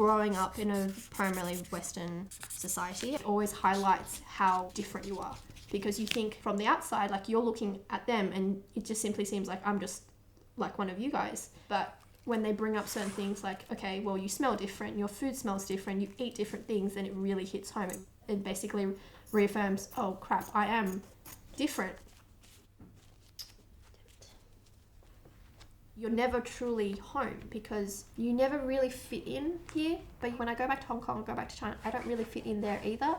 growing up in a primarily Western society, it always highlights how different you are. Because you think from the outside, like you're looking at them and it just simply seems like I'm just like one of you guys. But when they bring up certain things like, okay, well, you smell different, your food smells different, you eat different things, then it really hits home. It basically reaffirms, oh crap, I am different. You're never truly home because you never really fit in here. But when I go back to Hong Kong and go back to China, I don't really fit in there either.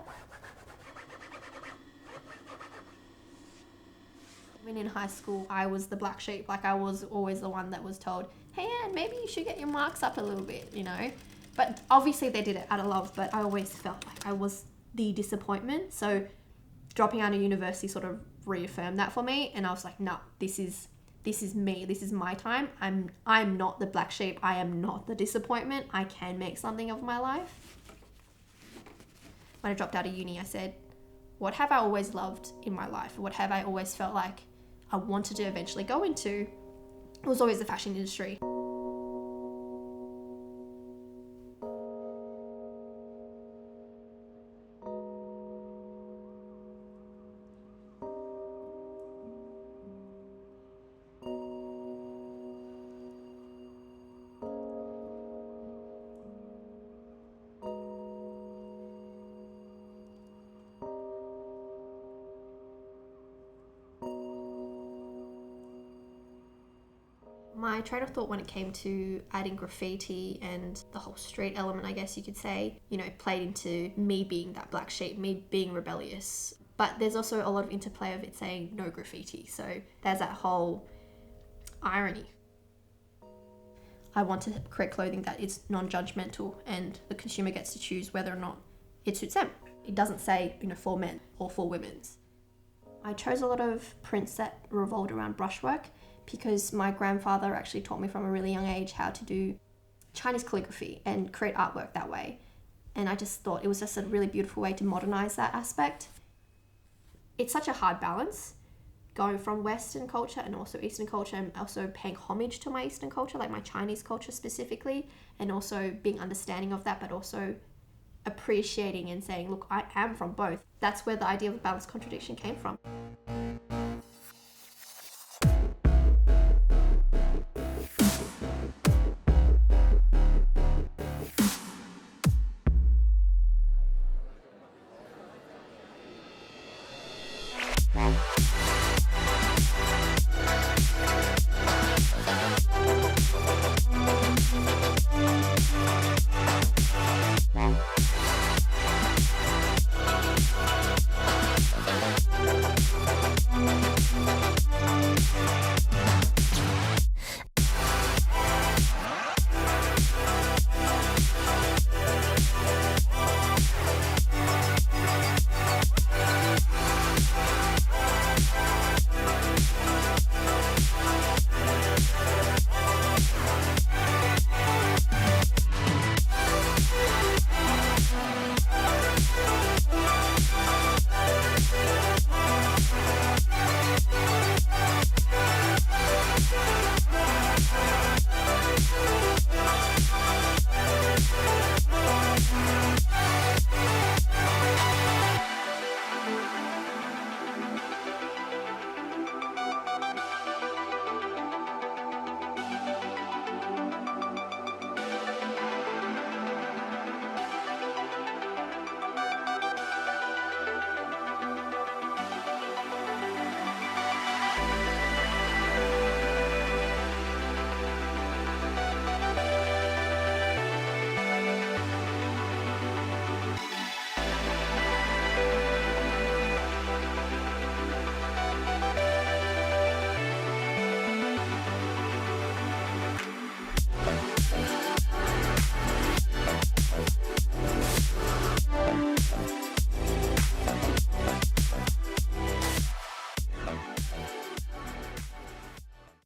When in high school, I was the black sheep. Like I was always the one that was told, hey Anne, maybe you should get your marks up a little bit, you know. But obviously they did it out of love, but I always felt like I was the disappointment. So dropping out of university sort of reaffirmed that for me, and I was like, no, this is me, this is my time. I'm not the black sheep, I am not the disappointment. I can make something of my life. When I dropped out of uni, I said, what have I always loved in my life? What have I always felt like I wanted to eventually go into? It was always the fashion industry. My train of thought when it came to adding graffiti and the whole street element, I guess you could say, you know, played into me being that black sheep, me being rebellious. But there's also a lot of interplay of it saying no graffiti. So there's that whole irony. I want to create clothing that is non-judgmental and the consumer gets to choose whether or not it suits them. It doesn't say, you know, for men or for women's. I chose a lot of prints that revolved around brushwork because my grandfather actually taught me from a really young age how to do Chinese calligraphy and create artwork that way. And I just thought it was just a really beautiful way to modernize that aspect. It's such a hard balance going from Western culture and also Eastern culture, and also paying homage to my Eastern culture, like my Chinese culture specifically, and also being understanding of that, but also appreciating and saying, look, I am from both. That's where the idea of balance contradiction came from.